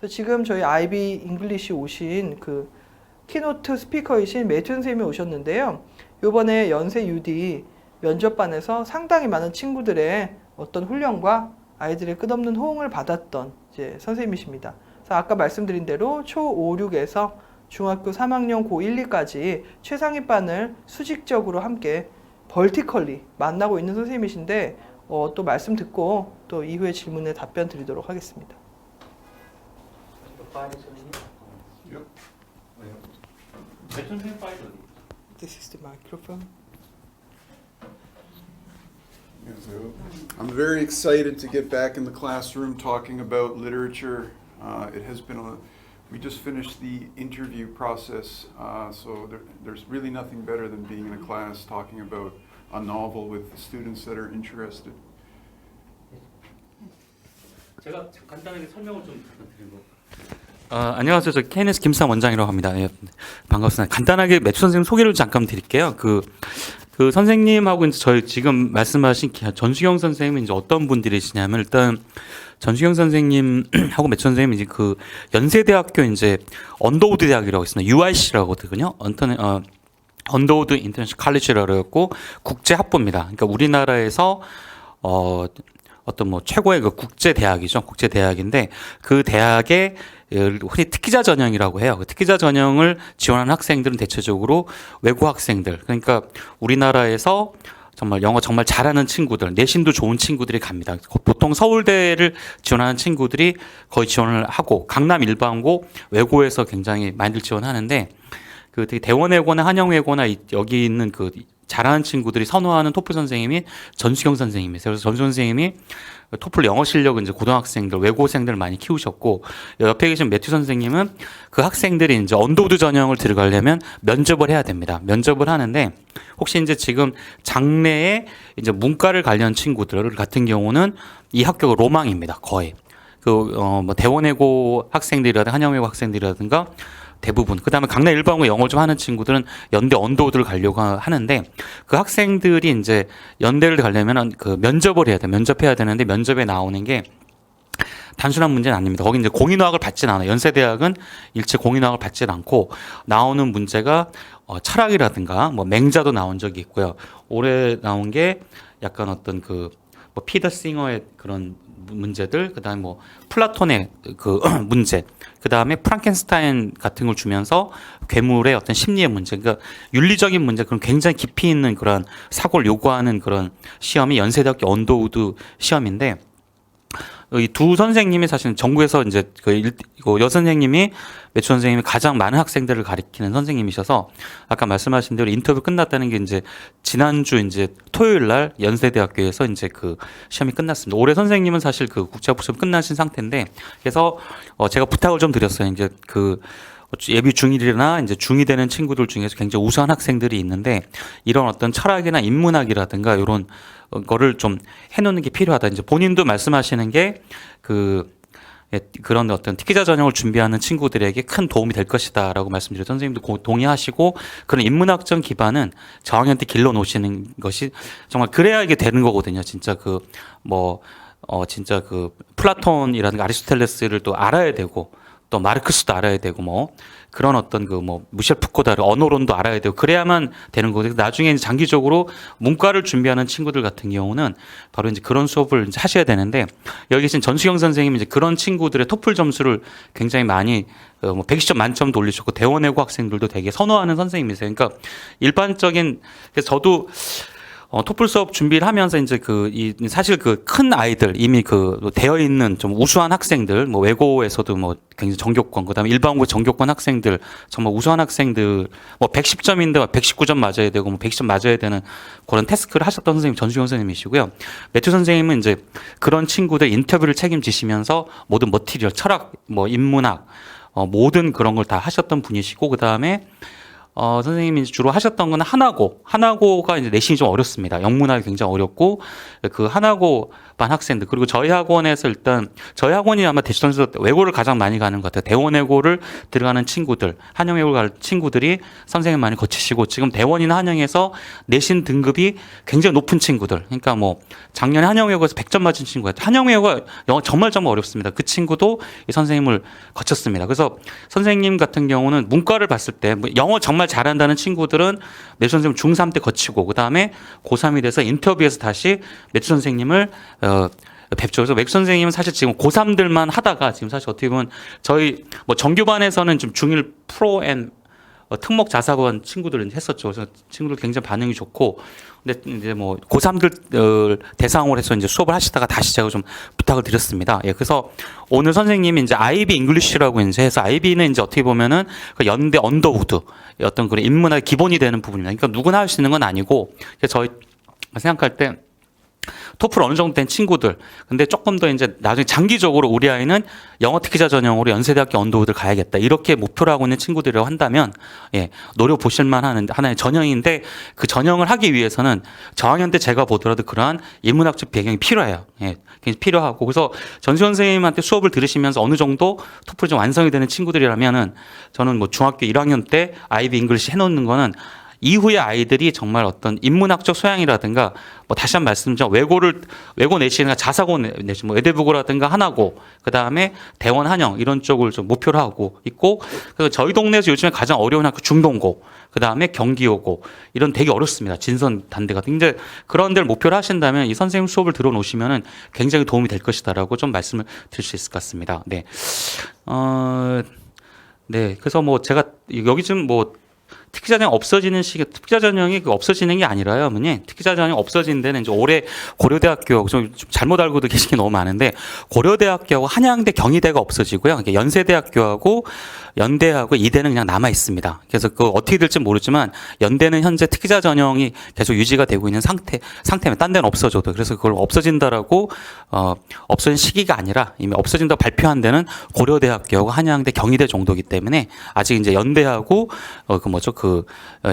그래서 지금 저희 IB 잉글리시 오신 그 키노트 스피커이신 매튜 선생님이 오셨는데요. 이번에 연세 UD 면접반에서 상당히 많은 친구들의 어떤 훈련과 아이들의 끝없는 호응을 받았던 이제 선생님이십니다. 그래서 아까 말씀드린 대로 초5, 6에서 중학교 3학년 고 1, 2까지 최상위반을 수직적으로 함께 벌티컬리 만나고 있는 선생님이신데 또 말씀 듣고 또 이후에 질문에 답변 드리도록 하겠습니다. This is the microphone. I'm very excited to get back in the classroom talking about literature. It has been we just finished the interview process, so there's really nothing better than being in a class talking about a novel with students that are interested. 제가 간단하게 설명을 좀 부탁드리고. 안녕하세요. 저 KNS 김상 원장이라고 합니다. 예, 반갑습니다. 간단하게 매튜 선생님 소개를 잠깐 드릴게요. 그 선생님하고 이제 저희 지금 말씀하신 전수경 선생님은 이제 어떤 분들이시냐면 일단 전수경 선생님하고 매튜 선생님이 이제 그 연세대학교 이제 언더우드 대학이라고 있습니다. UIC라고 하거든요. 언더우드 인터내셔널 칼리지라고 했고 국제 학부입니다. 그러니까 우리나라에서 어떤 뭐 최고의 그 국제 대학이죠. 국제 대학인데 그 대학의 흔히 특기자 전형이라고 해요. 그 특기자 전형을 지원하는 학생들은 대체적으로 외국 학생들. 그러니까 우리나라에서 정말 영어 정말 잘하는 친구들, 내신도 좋은 친구들이 갑니다. 보통 서울대를 지원하는 친구들이 거의 지원을 하고 강남 일반고 외고에서 굉장히 많이들 지원하는데 그 되게 대원외고나 한영외고나 여기 있는 그 잘하는 친구들이 선호하는 토플 선생님이 전수경 선생님이세요. 그래서 전수경 선생님이 토플 영어 실력은 이제 고등학생들, 외고생들 많이 키우셨고 옆에 계신 매튜 선생님은 그 학생들이 이제 언더우드 전형을 들어가려면 면접을 해야 됩니다. 면접을 하는데 혹시 이제 지금 장래에 이제 문과를 관련 친구들 같은 경우는 이 학교가 로망입니다. 거의 뭐 대원외고 학생들이라든가 한영외고 학생들이라든가 대부분. 그 다음에 강남 일반고 영어를 좀 하는 친구들은 연대 언더우드를 가려고 하는데 그 학생들이 이제 연대를 가려면 그 면접을 해야 돼. 면접해야 되는데 면접에 나오는 게 단순한 문제는 아닙니다. 거기 이제 공인화학을 받지는 않아요. 연세대학은 일체 공인화학을 받지는 않고 나오는 문제가 철학이라든가 뭐 맹자도 나온 적이 있고요. 올해 나온 게 약간 어떤 그 뭐 피더 싱어의 그런 문제들, 그다음에 뭐 플라톤의 그 문제, 그다음에 프랑켄스타인 같은 걸 주면서 괴물의 어떤 심리의 문제, 그러니까 윤리적인 문제, 그런 굉장히 깊이 있는 그런 사고를 요구하는 그런 시험이 연세대학교 언더우드 시험인데 이 두 선생님이 사실 전국에서 이제 그 여선생님이 매튜 선생님이 가장 많은 학생들을 가리키는 선생님이셔서 아까 말씀하신 대로 인터뷰 끝났다는 게 이제 지난주 이제 토요일 날 연세대학교에서 이제 그 시험이 끝났습니다. 올해 선생님은 사실 그 국제학부 시험 끝나신 상태인데 그래서 제가 부탁을 좀 드렸어요. 이제 그 예비 중1이나 이제 중2 되는 친구들 중에서 굉장히 우수한 학생들이 있는데 이런 어떤 철학이나 인문학이라든가 이런 거를 좀 해놓는 게 필요하다. 이제 본인도 말씀하시는 게 그런 어떤 특기자 전형을 준비하는 친구들에게 큰 도움이 될 것이다라고 말씀드려 선생님도 동의하시고 그런 인문학적 기반은 저학년 때 길러 놓으시는 것이 정말 그래야 이게 되는 거거든요. 진짜 진짜 그 플라톤이라든가 아리스토텔레스를 또 알아야 되고 또 마르크스도 알아야 되고 뭐 그런 어떤 그 뭐 미셸 푸코다르 언어론도 알아야 되고 그래야만 되는 거거든요. 나중에 이제 장기적으로 문과를 준비하는 친구들 같은 경우는 바로 이제 그런 수업을 이제 하셔야 되는데 여기 계신 전수경 선생님이 이제 그런 친구들의 토플 점수를 굉장히 많이 뭐 120점 만점도 올리셨고 대원외고 학생들도 되게 선호하는 선생님이세요. 그러니까 일반적인 그래서 저도 토플 수업 준비를 하면서 이제 사실 그 큰 아이들 이미 되어 있는 좀 우수한 학생들 뭐 외고에서도 뭐 굉장히 전교권 그다음에 일반고 전교권 학생들 정말 우수한 학생들 뭐 110점인데 119점 맞아야 되고 뭐 110점 맞아야 되는 그런 태스크를 하셨던 선생님 전수경 선생님이시고요. 매튜 선생님은 이제 그런 친구들 인터뷰를 책임지시면서 모든 머티리얼 철학 뭐 인문학 모든 그런 걸 다 하셨던 분이시고 그다음에 선생님이 주로 하셨던 건 하나고가 이제 내신이 좀 어렵습니다. 영문학이 굉장히 어렵고 그 하나고반 학생들 그리고 저희 학원에서 일단 저희 학원이 아마 대전에서 외고를 가장 많이 가는 것 같아요. 대원외고를 들어가는 친구들, 한영외고 갈 친구들이 선생님 많이 거치시고 지금 대원이나 한영에서 내신 등급이 굉장히 높은 친구들. 그러니까 뭐 작년에 한영외고에서 100점 맞은 친구가 한영외고가 영어 정말 어렵습니다. 그 친구도 이 선생님을 거쳤습니다. 그래서 선생님 같은 경우는 문과를 봤을 때 영어 정말 잘한다는 친구들은 매주 선생님 중3 때 거치고 그다음에 고3이 돼서 인터뷰에서 다시 매주 선생님을 뵙죠. 그래서 맥 선생님은 사실 지금 고3들만 하다가 지금 사실 어떻게 보면 저희 뭐 정규반에서는 좀 중1 프로 앤 특목 자사고한 친구들은 했었죠. 그래서 친구들 굉장히 반응이 좋고, 근데 이제 뭐 고3들 대상으로 해서 이제 수업을 하시다가 다시 제가 좀 부탁을 드렸습니다. 예, 그래서 오늘 선생님이 이제 IB 잉글리시라고 이제 해서 IB는 이제 어떻게 보면은 그 연대 언더우드 어떤 그런 인문학의 기본이 되는 부분입니다. 그러니까 누구나 할 수 있는 건 아니고, 저희 생각할 때. 토플 어느 정도 된 친구들. 근데 조금 더 이제 나중에 장기적으로 우리 아이는 영어 특기자 전형으로 연세대학교 언더우드를 가야겠다. 이렇게 목표를 하고 있는 친구들이라고 한다면, 예, 노려보실 만한 하나의 전형인데 그 전형을 하기 위해서는 저학년 때 제가 보더라도 그러한 인문학적 배경이 필요해요. 예, 굉장히 필요하고. 그래서 전수현 선생님한테 수업을 들으시면서 어느 정도 토플이 좀 완성이 되는 친구들이라면은 저는 뭐 중학교 1학년 때 IB 잉글리시 해놓는 거는 이후에 아이들이 정말 어떤 인문학적 소양이라든가 뭐 다시 한 번 말씀드리면 외고 내신이나 자사고 내신 뭐 외대부고라든가 하나고 그다음에 대원 한영 이런 쪽을 좀 목표로 하고 있고 그래서 저희 동네에서 요즘에 가장 어려운 학교 중동고 그다음에 경기여고 이런 되게 어렵습니다. 진선 단대 같은 이제 그런 데를 목표로 하신다면 이 선생님 수업을 들어놓으시면은 굉장히 도움이 될 것이다라고 좀 말씀을 드릴 수 있을 것 같습니다. 네. 네. 그래서 뭐 제가 여기 지금 뭐 특기자 전형 없어지는 시기, 특기자 전형이 없어지는 게 아니라요, 어머니. 특기자 전형 없어진 데는 이제 올해 고려대학교, 좀 잘못 알고도 계신 게 너무 많은데, 고려대학교하고 한양대, 경희대가 없어지고요. 연세대학교하고 연대하고 이대는 그냥 남아 있습니다. 그래서 그 어떻게 될지 모르지만, 연대는 현재 특기자 전형이 계속 유지가 되고 있는 상태면 딴 데는 없어져도. 그래서 그걸 없어진다라고, 없어진 시기가 아니라 이미 없어진다고 발표한 데는 고려대학교하고 한양대, 경희대 정도이기 때문에 아직 이제 연대하고,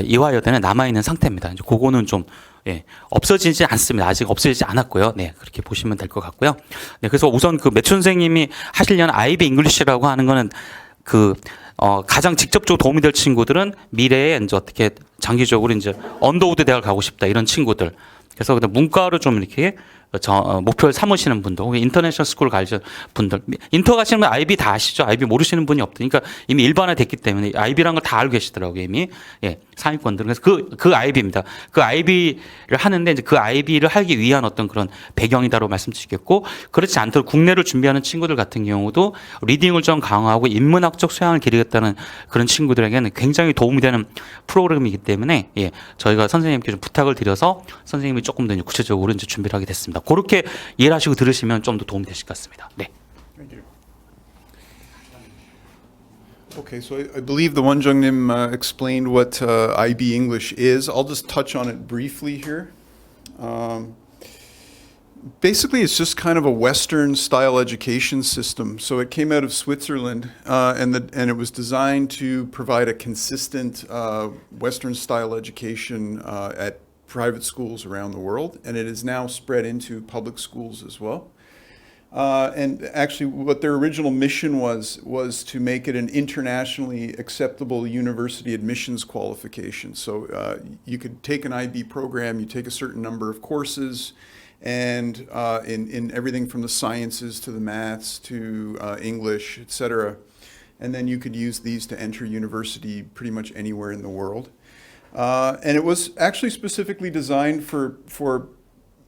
이화여대는 남아있는 상태입니다. 이제 그거는 좀, 예, 없어지지 않습니다. 아직 없어지지 않았고요. 네, 그렇게 보시면 될 것 같고요. 네, 그래서 우선 그 매춘 선생님이 하시려는 IB 잉글리시라고 하는 거는 가장 직접적으로 도움이 될 친구들은 미래에 이제 어떻게 장기적으로 이제 언더우드 대학을 가고 싶다 이런 친구들. 그래서 문과로 좀 이렇게 목표를 삼으시는 분들, 혹은 인터내셔널 스쿨 가시는 분들, 인터 가시는 분 IB 다 아시죠? IB 모르시는 분이 없으니까 이미 일반화됐기 때문에 IB라는 걸 다 알고 계시더라고요, 이미. 예, 상위권들은. 그래서 그 IB입니다. 그 IB를 하는데 이제 그 IB를 하기 위한 어떤 그런 배경이다라고 말씀드리겠고, 그렇지 않도록 국내를 준비하는 친구들 같은 경우도 리딩을 좀 강화하고 인문학적 소양을 기르겠다는 그런 친구들에게는 굉장히 도움이 되는 프로그램이기 때문에, 예, 저희가 선생님께 좀 부탁을 드려서 선생님이 조금 더 구체적으로 이제 준비를 하게 됐습니다. 그렇게 이해를 하시고 들으시면 좀 더 도움이 되실 것 같습니다. 네. Thank you. Okay, so I believe the 원장님 explained what IB English is. I'll just touch on it briefly here. Basically, it's just kind of a Western-style education system. So it came out of Switzerland, and it was designed to provide a consistent Western-style education at private schools around the world, and it is now spread into public schools as well. And actually, what their original mission was to make it an internationally acceptable university admissions qualification. So you could take an IB program, you take a certain number of courses, and in everything from the sciences to the maths to English, etc. And then you could use these to enter university pretty much anywhere in the world. And it was actually specifically designed for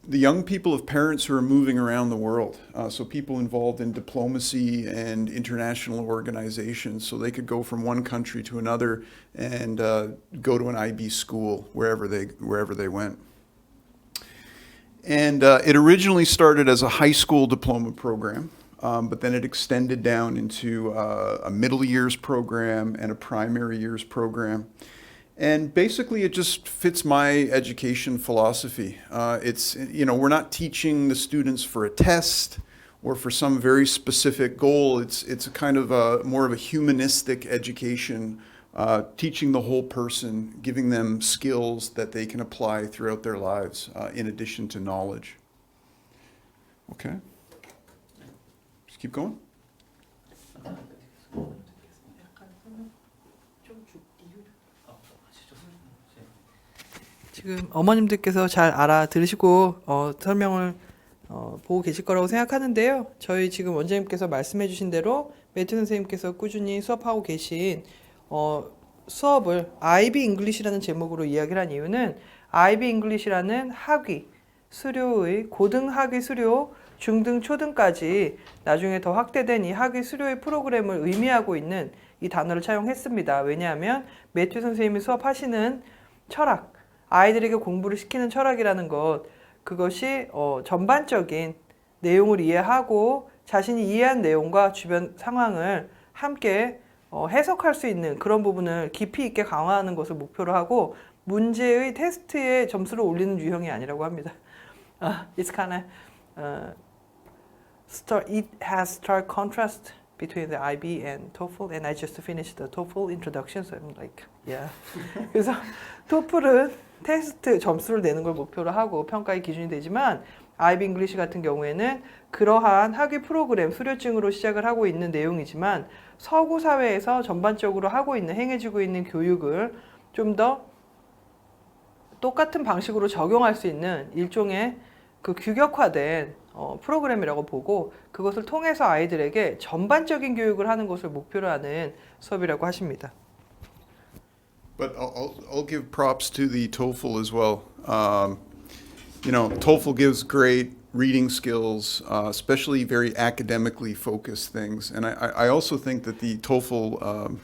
the young people of parents who are moving around the world. So people involved in diplomacy and international organizations, so they could go from one country to another and go to an IB school wherever they went. And it originally started as a high school diploma program, but then it extended down into a middle years program and a primary years program. And basically, it just fits my education philosophy. It's, we're not teaching the students for a test or for some very specific goal. It's a kind of more of a humanistic education teaching the whole person, giving them skills that they can apply throughout their lives, in addition to knowledge. Okay? Just keep going. 지금 어머님들께서 잘 알아들으시고 설명을 보고 계실 거라고 생각하는데요. 저희 지금 원장님께서 말씀해 주신 대로 매튜 선생님께서 꾸준히 수업하고 계신 수업을 IB 잉글리시라는 제목으로 이야기를 한 이유는 IB 잉글리시라는 학위, 수료의 고등학위 수료, 중등, 초등까지 나중에 더 확대된 이 학위 수료의 프로그램을 의미하고 있는 이 단어를 차용했습니다. 왜냐하면 매튜 선생님이 수업하시는 철학, 아이들에게 공부를 시키는 철학이라는 것, 그것이 전반적인 내용을 이해하고 자신이 이해한 내용과 주변 상황을 함께 해석할 수 있는 그런 부분을 깊이 있게 강화하는 것을 목표로 하고 문제의 테스트에 점수를 올리는 유형이 아니라고 합니다. It's kind of it has stark contrast between the IB and TOEFL, and I just finished the TOEFL introduction, so I'm like, yeah. 그래서 TOEFL은 테스트 점수를 내는 걸 목표로 하고 평가의 기준이 되지만 IB 잉글리시 같은 경우에는 그러한 학위 프로그램 수료증으로 시작을 하고 있는 내용이지만 서구 사회에서 전반적으로 하고 있는 행해지고 있는 교육을 좀 더 똑같은 방식으로 적용할 수 있는 일종의 그 규격화된 프로그램이라고 보고 그것을 통해서 아이들에게 전반적인 교육을 하는 것을 목표로 하는 수업이라고 하십니다. But I'll give props to the TOEFL as well. You know, TOEFL gives great reading skills, especially very academically focused things. And I also think that the TOEFL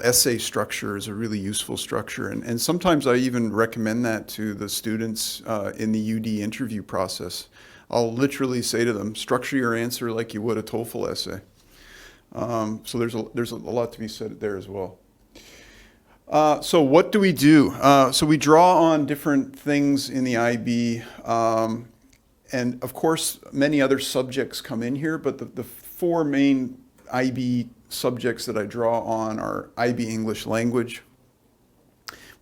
essay structure is a really useful structure. And sometimes I even recommend that to the students in the UD interview process. I'll literally say to them, structure your answer like you would a TOEFL essay. So there's a lot to be said there as well. So what do we do? So we draw on different things in the IB, and of course many other subjects come in here, but the four main IB subjects that I draw on are IB English language.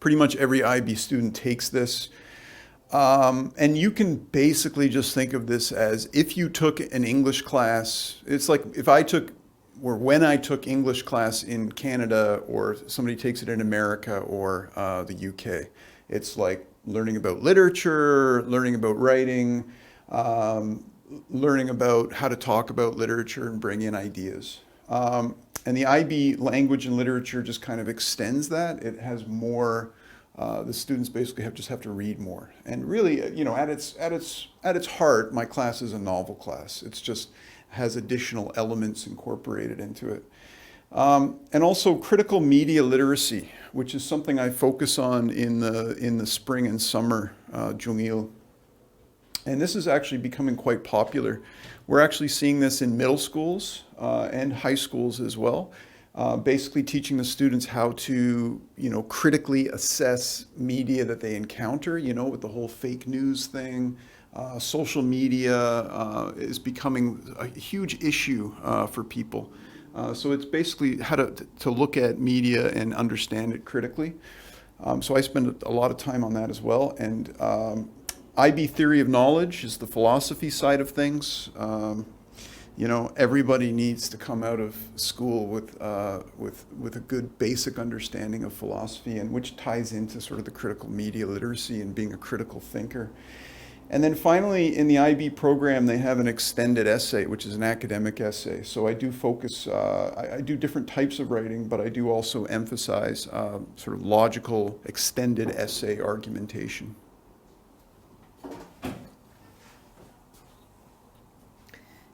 Pretty much every IB student takes this. And you can basically just think of this as if you took an English class, it's like if I took or when I took English class in Canada or somebody takes it in America or the UK. It's like learning about literature, learning about writing, learning about how to talk about literature and bring in ideas. And the IB language and literature just kind of extends that. It has more, the students basically have to read more. And really, you know, at its heart, my class is a novel class. It's just has additional elements incorporated into it. And also critical media literacy, which is something I focus on in the spring and summer, Jungil. And this is actually becoming quite popular. We're actually seeing this in middle schools and high schools as well. Basically teaching the students how to, you know, critically assess media that they encounter, you know, with the whole fake news thing. Social media is becoming a huge issue for people. So it's basically how to look at media and understand it critically. So I spend a lot of time on that as well. And IB theory of knowledge is the philosophy side of things. You know, everybody needs to come out of school with a good basic understanding of philosophy, and which ties into sort of the critical media literacy and being a critical thinker. And then finally, in the IB program, they have an extended essay, which is an academic essay. So I do focus, I do different types of writing, but I do also emphasize sort of logical, extended essay argumentation.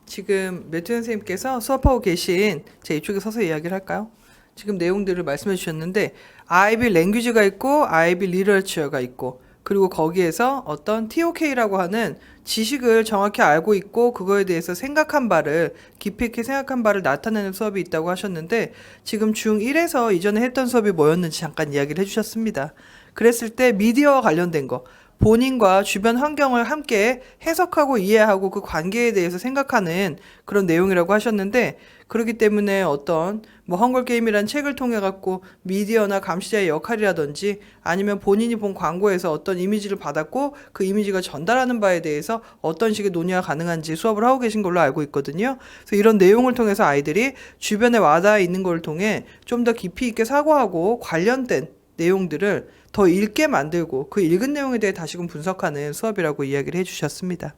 지금 매튜 선생님께서 수업하고 계신 제 이쪽에 서서 이야기를 할까요? 지금 내용들을 말씀해 주셨는데 IB 랭귀지가 있고 IB 리터처가 있고 그리고 거기에서 어떤 TOK라고 하는 지식을 정확히 알고 있고 그거에 대해서 생각한 바를 깊이 있게 생각한 바를 나타내는 수업이 있다고 하셨는데 지금 중1에서 이전에 했던 수업이 뭐였는지 잠깐 이야기를 해주셨습니다. 그랬을 때 미디어와 관련된 거 본인과 주변 환경을 함께 해석하고 이해하고 그 관계에 대해서 생각하는 그런 내용이라고 하셨는데, 그렇기 때문에 어떤 뭐 헝거 게임이란 책을 통해 갖고 미디어나 감시자의 역할이라든지 아니면 본인이 본 광고에서 어떤 이미지를 받았고 그 이미지가 전달하는 바에 대해서 어떤 식의 논의가 가능한지 수업을 하고 계신 걸로 알고 있거든요. 그래서 이런 내용을 통해서 아이들이 주변에 와닿아 있는 걸 통해 좀 더 깊이 있게 사고하고 관련된 내용들을 더 읽게 만들고 그 읽은 내용에 대해 다시금 분석하는 수업이라고 이야기를 해주셨습니다.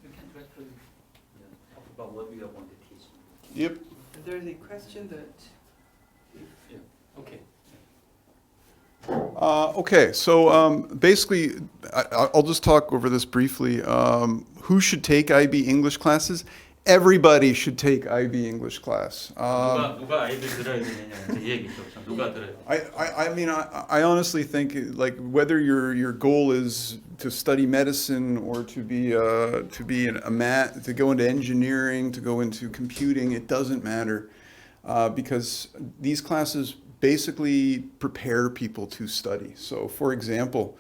You can try to talk about what we are going to teach. Yep. There's a question that Yeah. Okay. Okay, so basically, I'll just talk over this briefly. Who should take IB English classes? Everybody should take IB English class. 누가 아이들 들어야 되느냐 이 얘기죠. 누가 들어요? I mean, I honestly think like whether your goal is to study medicine or to be to go into engineering, to go into computing, it doesn't matter, because these classes basically prepare people to study. So, for example,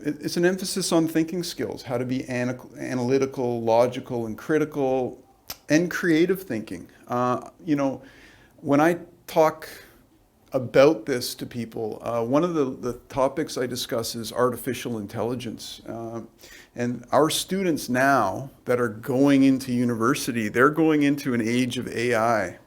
it's an emphasis on thinking skills, how to be analytical, logical, and critical, and creative thinking. You know, when I talk about this to people, one of the topics I discuss is artificial intelligence. And our students now that are going into university, they're going into an age of AI.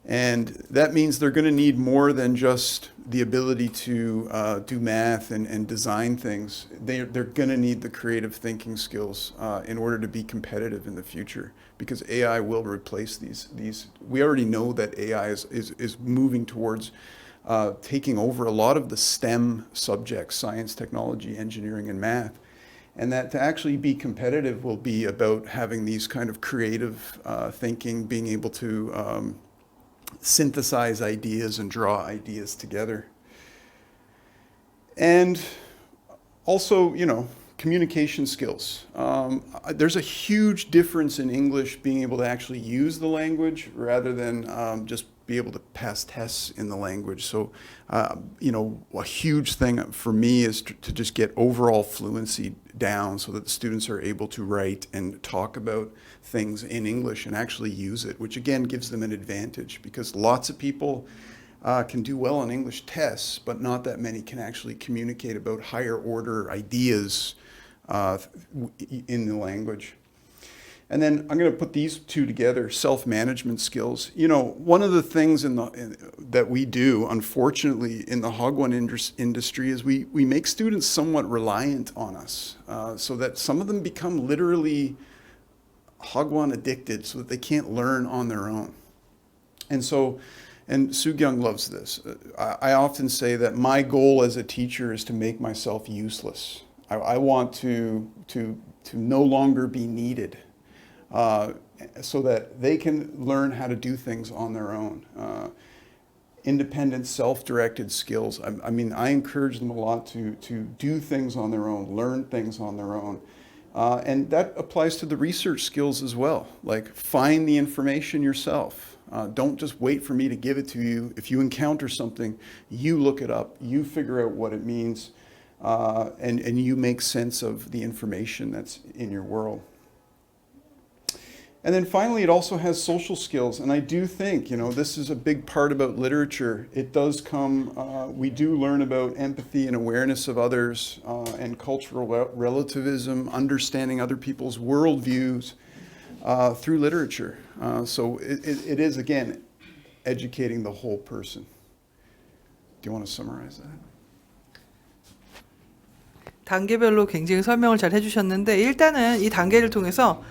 And that means they're going to need more than just the ability to do math and design things. They're going to need the creative thinking skills in order to be competitive in the future, because AI will replace these. We already know that AI is moving towards taking over a lot of the STEM subjects, science, technology, engineering, and math. And that to actually be competitive will be about having these kind of creative thinking, being able to synthesize ideas and draw ideas together. And also, you know, communication skills. There's a huge difference in English being able to actually use the language rather than just be able to pass tests in the language. So, you know, a huge thing for me is to just get overall fluency down so that the students are able to write and talk about things in English and actually use it, which again gives them an advantage, because lots of people can do well on English tests, but not that many can actually communicate about higher order ideas in the language. And then I'm going to put these two together, self-management skills. You know, one of the things that we do, unfortunately, in the Hagwon industry is we make students somewhat reliant on us, so that some of them become literally Hagwon addicted, so that they can't learn on their own. And so, and Soogyung loves this. I often say that my goal as a teacher is to make myself useless. I want to no longer be needed. So that they can learn how to do things on their own. Independent, self-directed skills. I mean, I encourage them a lot to do things on their own, learn things on their own. And that applies to the research skills as well. Like, find the information yourself. Don't just wait for me to give it to you. If you encounter something, you look it up, you figure out what it means, and you make sense of the information that's in your world. And then finally, it also has social skills. And I do think, you know, this is a big part about literature. It does come, we do learn about empathy and awareness of others, and cultural relativism, understanding other people's worldviews through literature. So it is, again, educating the whole person. Do you want to summarize that? 단계별로 굉장히 설명을 잘 해주셨는데, 일단은 이 단계를 통해서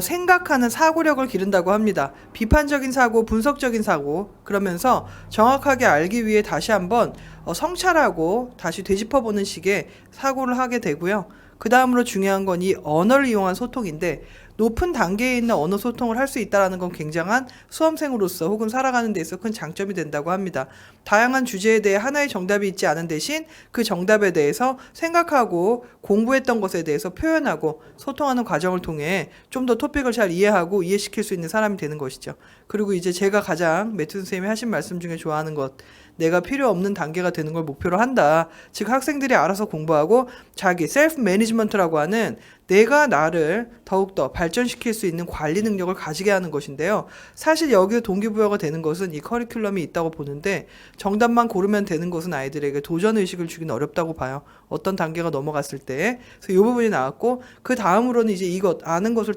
생각하는 사고력을 기른다고 합니다. 비판적인 사고, 분석적인 사고, 그러면서 정확하게 알기 위해 다시 한번 성찰하고 다시 되짚어보는 식의 사고를 하게 되고요. 그 다음으로 중요한 건 이 언어를 이용한 소통인데, 높은 단계에 있는 언어 소통을 할 수 있다는 건 굉장한 수험생으로서 혹은 살아가는 데 있어 큰 장점이 된다고 합니다. 다양한 주제에 대해 하나의 정답이 있지 않은 대신 그 정답에 대해서 생각하고 공부했던 것에 대해서 표현하고 소통하는 과정을 통해 좀 더 토픽을 잘 이해하고 이해시킬 수 있는 사람이 되는 것이죠. 그리고 이제 제가 가장 매튜 선생님이 하신 말씀 중에 좋아하는 것, 내가 필요 없는 단계가 되는 걸 목표로 한다. 즉 학생들이 알아서 공부하고 자기 셀프 매니지먼트라고 하는 내가 나를 더욱더 발전시킬 수 있는 관리 능력을 가지게 하는 것인데요. 사실 여기에 동기부여가 되는 것은 이 커리큘럼이 있다고 보는데 정답만 고르면 되는 것은 아이들에게 도전의식을 주기는 어렵다고 봐요. 어떤 단계가 넘어갔을 때. 그래서 이 부분이 나왔고 그 다음으로는 이제 이것 아는 것을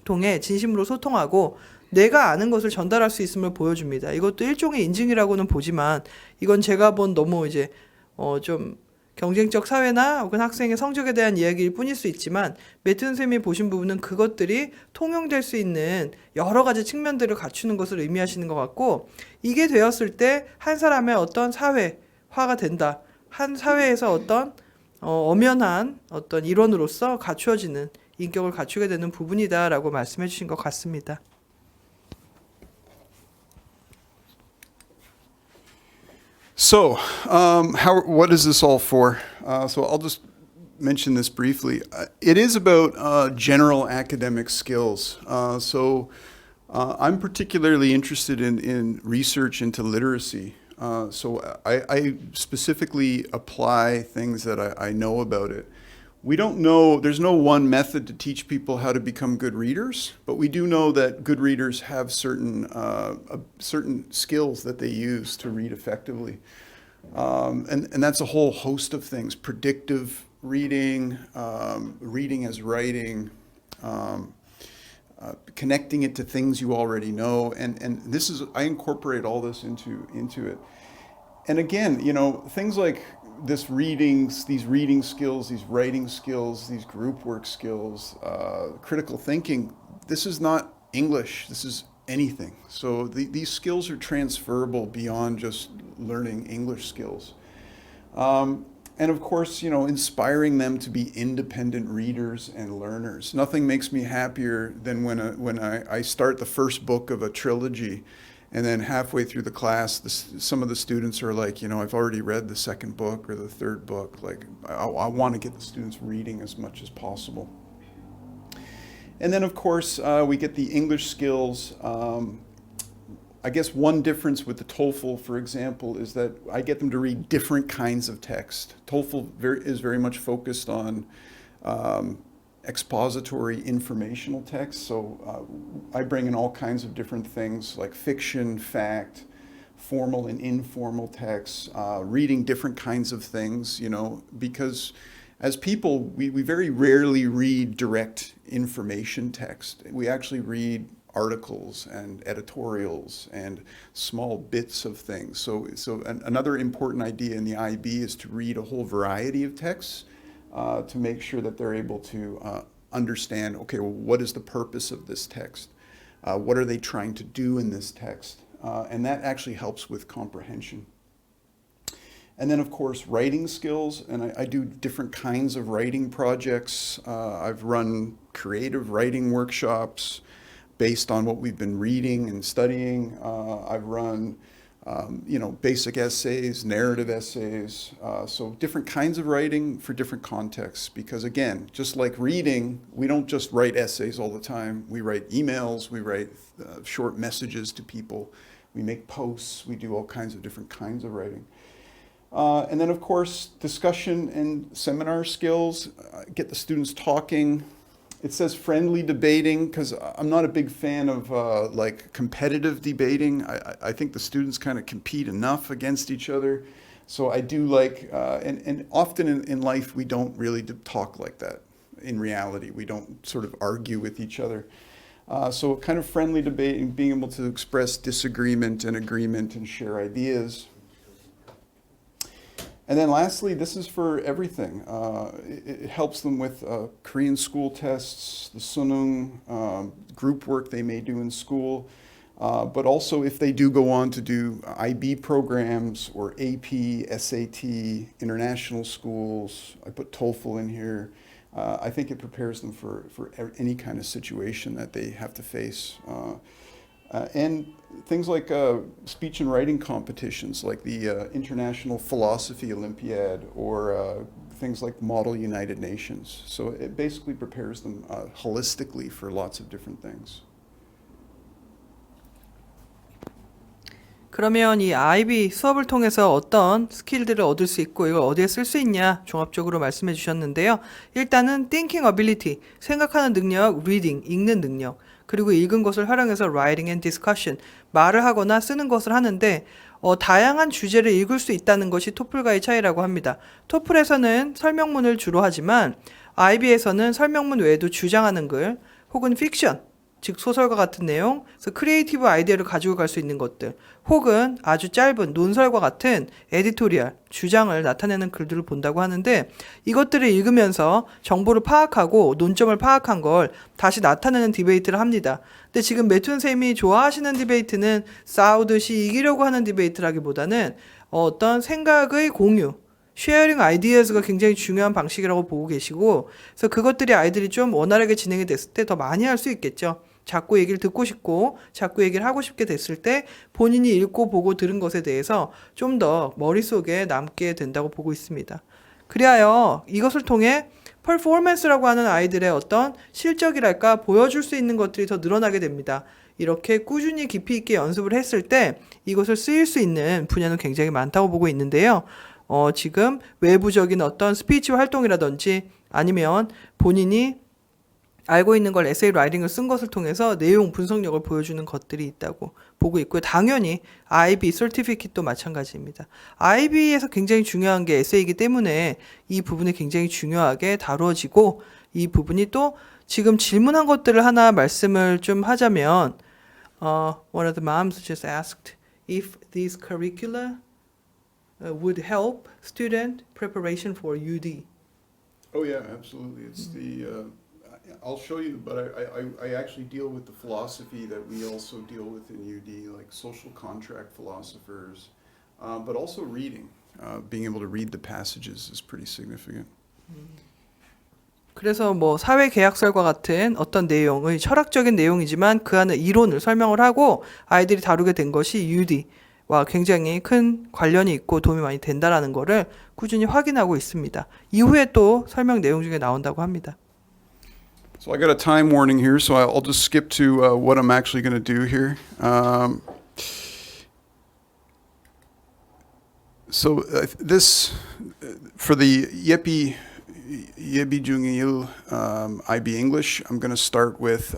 통해 진심으로 소통하고 내가 아는 것을 전달할 수 있음을 보여줍니다. 이것도 일종의 인증이라고는 보지만 이건 제가 본 너무 이제 좀 경쟁적 사회나 혹은 학생의 성적에 대한 이야기일 뿐일 수 있지만 매튜 선생님이 보신 부분은 그것들이 통용될 수 있는 여러 가지 측면들을 갖추는 것을 의미하시는 것 같고 이게 되었을 때 한 사람의 어떤 사회화가 된다. 한 사회에서 어떤 엄연한 어떤 일원으로서 갖추어지는 인격을 갖추게 되는 부분이다라고 말씀해 주신 것 같습니다. So, what is this all for? So I'll just mention this briefly. It is about general academic skills. I'm particularly interested in research into literacy. So I specifically apply things that I know about it. We don't know, there's no one method to teach people how to become good readers, but we do know that good readers have certain skills that they use to read effectively. And that's a whole host of things: predictive reading, reading as writing, connecting it to things you already know. And this is, I incorporate all this into it. And again, you know, things like these reading skills, these writing skills, these group work skills, critical thinking, this is not English, this is anything. So these skills are transferable beyond just learning English skills. And of course, you know, inspiring them to be independent readers and learners. Nothing makes me happier than when I start the first book of a trilogy, and then halfway through the class, some of the students are like, you know, I've already read the second book or the third book. Like, I want to get the students reading as much as possible. And then, of course, we get the English skills. I guess one difference with the TOEFL, for example, is that I get them to read different kinds of text. TOEFL is very much focused on expository informational text. So I bring in all kinds of different things like fiction, fact, formal and informal texts, reading different kinds of things, you know, because as people, we very rarely read direct information text. We actually read articles and editorials and small bits of things. So another important idea in the IB is to read a whole variety of texts to make sure that they're able to understand, okay, well, what is the purpose of this text? What are they trying to do in this text? And that actually helps with comprehension. And then, of course, writing skills, and I do different kinds of writing projects. I've run creative writing workshops based on what we've been reading and studying. I've run, you know, basic essays, narrative essays, so different kinds of writing for different contexts. Because again, just like reading, we don't just write essays all the time. We write emails, we write short messages to people, we make posts, we do all kinds of different kinds of writing. And then, of course, discussion and seminar skills, get the students talking. It says friendly debating because I'm not a big fan of like competitive debating. I think the students kind of compete enough against each other. So I do like, and often in life we don't really talk like that. In reality, we don't sort of argue with each other. So kind of friendly debating, being able to express disagreement and agreement and share ideas. And then lastly, this is for everything. It helps them with Korean school tests, the Sunung, group work they may do in school, but also if they do go on to do IB programs or AP, SAT, international schools. I put TOEFL in here. I think it prepares them for any kind of situation that they have to face. And things like speech and writing competitions, like the International Philosophy Olympiad, or things like Model United Nations. So it basically prepares them holistically for lots of different things. 그러면 이 IB 수업을 통해서 어떤 스킬들을 얻을 수 있고 이걸 어디에 쓸 수 있냐 종합적으로 말씀해 주셨는데요. 일단은 thinking ability, 생각하는 능력, reading, 읽는 능력, 그리고 읽은 것을 활용해서 writing and discussion, 말을 하거나 쓰는 것을 하는데 다양한 주제를 읽을 수 있다는 것이 토플과의 차이라고 합니다. 토플에서는 설명문을 주로 하지만 IB에서는 설명문 외에도 주장하는 글 혹은 픽션, 즉 소설과 같은 내용, 그래서 크리에이티브 아이디어를 가지고 갈 수 있는 것들, 혹은 아주 짧은 논설과 같은 에디토리얼, 주장을 나타내는 글들을 본다고 하는데 이것들을 읽으면서 정보를 파악하고 논점을 파악한 걸 다시 나타내는 디베이트를 합니다. 근데 지금 매툰 쌤이 좋아하시는 디베이트는 싸우듯이 이기려고 하는 디베이트라기보다는 어떤 생각의 공유, 쉐어링 아이디어즈가 굉장히 중요한 방식이라고 보고 계시고, 그래서 그것들이 아이들이 좀 원활하게 진행이 됐을 때 더 많이 할 수 있겠죠. 자꾸 얘기를 듣고 싶고 자꾸 얘기를 하고 싶게 됐을 때 본인이 읽고 보고 들은 것에 대해서 좀 더 머릿속에 남게 된다고 보고 있습니다. 그리하여 이것을 통해 퍼포먼스라고 하는 아이들의 어떤 실적이랄까 보여줄 수 있는 것들이 더 늘어나게 됩니다. 이렇게 꾸준히 깊이 있게 연습을 했을 때 이것을 쓰일 수 있는 분야는 굉장히 많다고 보고 있는데요. 지금 외부적인 어떤 스피치 활동이라든지 아니면 본인이 알고 있는 걸 에세이 라이팅을 쓴 것을 통해서 내용 분석력을 보여주는 것들이 있다고 보고 있고요. 당연히 IB 서티피킷도 마찬가지입니다. IB에서 굉장히 중요한 게 에세이이기 때문에 이 부분이 굉장히 중요하게 다루어지고 이 부분이 또 지금 질문한 것들을 하나 말씀을 좀 하자면 one of the moms just asked if these curricula would help student preparation for UD. Oh yeah, absolutely. It's I'll show you, but I actually deal with the philosophy that we also deal with in UD, like social contract philosophers, but also reading. Being able to read the passages is pretty significant. 그래서 뭐 사회계약설과 같은 어떤 내용의 철학적인 내용이지만 그 안에 이론을 설명을 하고 아이들이 다루게 된 것이 UD와 굉장히 큰 관련이 있고 도움이 많이 된다라는 거를 꾸준히 확인하고 있습니다. 이후에 또 설명 내용 중에 나온다고 합니다. So I got a time warning here, so I'll just skip to what I'm actually going to do here. This, for the Yepi Jungil IB English, I'm going to start with,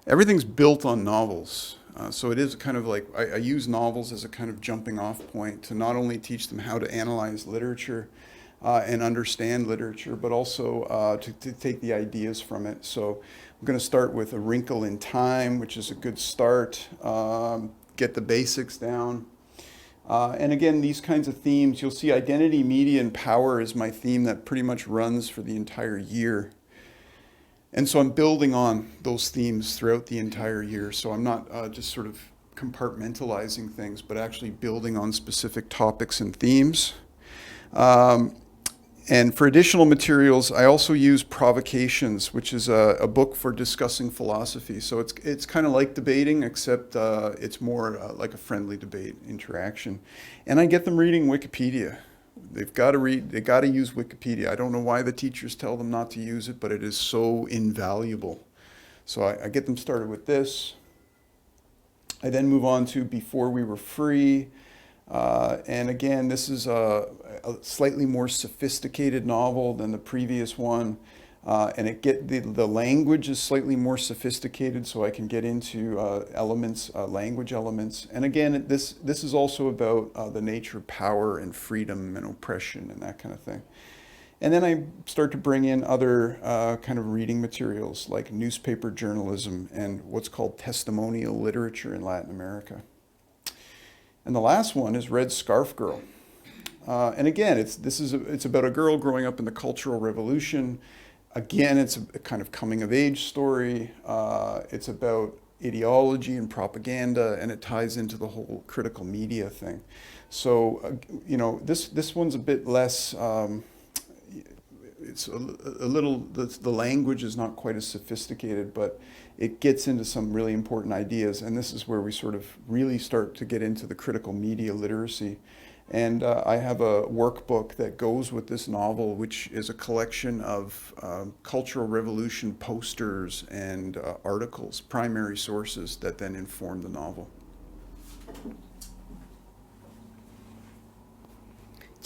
everything's built on novels. So it is kind of like, I use novels as a kind of jumping off point to not only teach them how to analyze literature, and understand literature, but also to take the ideas from it. So I'm going to start with A Wrinkle in Time, which is a good start, get the basics down. And again, these kinds of themes, you'll see identity, media, and power is my theme that pretty much runs for the entire year. And so I'm building on those themes throughout the entire year. So I'm not just sort of compartmentalizing things, but actually building on specific topics and themes. And for additional materials, I also use Provocations, which is a book for discussing philosophy. So it's kind of like debating, except it's more like a friendly debate interaction. And I get them reading Wikipedia. They've got to read, they got to use Wikipedia. I don't know why the teachers tell them not to use it, but it is so invaluable. So I get them started with this. I then move on to Before We Were Free. And again, this is a slightly more sophisticated novel than the previous one. And the language is slightly more sophisticated, so I can get into elements, language elements. And again, this is also about the nature of power and freedom and oppression and that kind of thing. And then I start to bring in other kind of reading materials like newspaper journalism and what's called testimonial literature in Latin America. And the last one is Red Scarf Girl. And again, it's about a girl growing up in the Cultural Revolution. Again, it's a kind of coming of age story. It's about ideology and propaganda, and it ties into the whole critical media thing. So, this one's a bit less, it's a little, the language is not quite as sophisticated, but it gets into some really important ideas. And this is where we sort of really start to get into the critical media literacy. And I have a workbook that goes with this novel, which is a collection of Cultural Revolution posters and articles, primary sources that then inform the novel.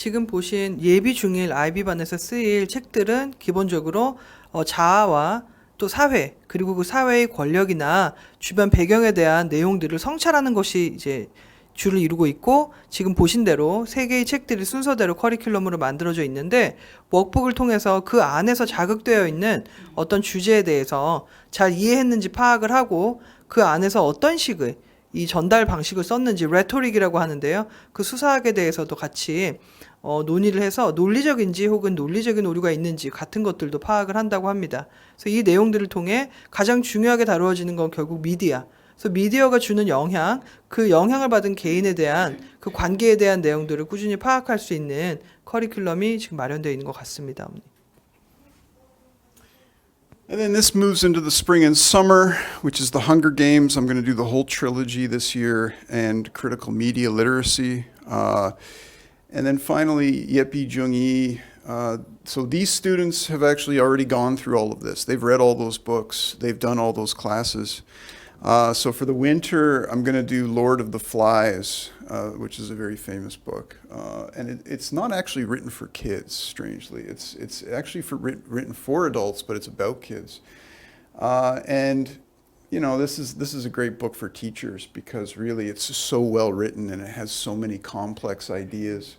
지금 보신 예비 중일 IB반에서 쓰일 책들은 기본적으로 자아와 또 사회, 그리고 그 사회의 권력이나 주변 배경에 대한 내용들을 성찰하는 것이 이제 주를 이루고 있고, 지금 보신 대로 세 개의 책들이 순서대로 커리큘럼으로 만들어져 있는데, 워크북을 통해서 그 안에서 자극되어 있는 어떤 주제에 대해서 잘 이해했는지 파악을 하고, 그 안에서 어떤 식의 이 전달 방식을 썼는지, 레토릭이라고 하는데요. 그 수사학에 대해서도 같이 논의를 해서 논리적인지 혹은 논리적인 오류가 있는지 같은 것들도 파악을 한다고 합니다. 그래서 이 내용들을 통해 가장 중요하게 다루어지는 건 결국 미디어. 그래서 미디어가 주는 영향, 그 영향을 받은 개인에 대한 그 관계에 대한 내용들을 꾸준히 파악할 수 있는 커리큘럼이 지금 마련되어 있는 것 같습니다. And then this moves into the spring and summer, which is the Hunger Games. I'm going to do the whole trilogy this year, and critical media literacy. And then finally, Yepi Jung-yi. So these students have actually already gone through all of this. They've read all those books. They've done all those classes. So for the winter, I'm going to do Lord of the Flies, which is a very famous book. And it's not actually written for kids, strangely. It's actually written for adults, but it's about kids. And you know, this is a great book for teachers because really it's so well written and it has so many complex ideas.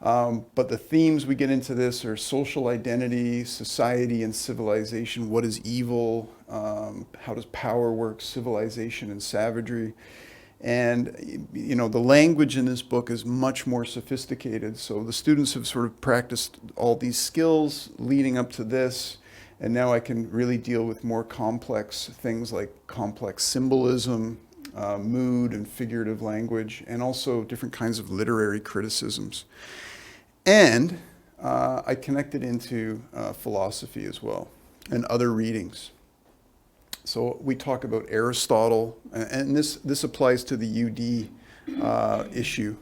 But the themes we get into this are social identity, society and civilization. What is evil? How does power work? Civilization and savagery. And you know, the language in this book is much more sophisticated. So the students have sort of practiced all these skills leading up to this. And now I can really deal with more complex things like complex symbolism, mood and figurative language, and also different kinds of literary criticisms. And I connected into philosophy as well and other readings. So we talk about Aristotle, and this applies to the UD issue.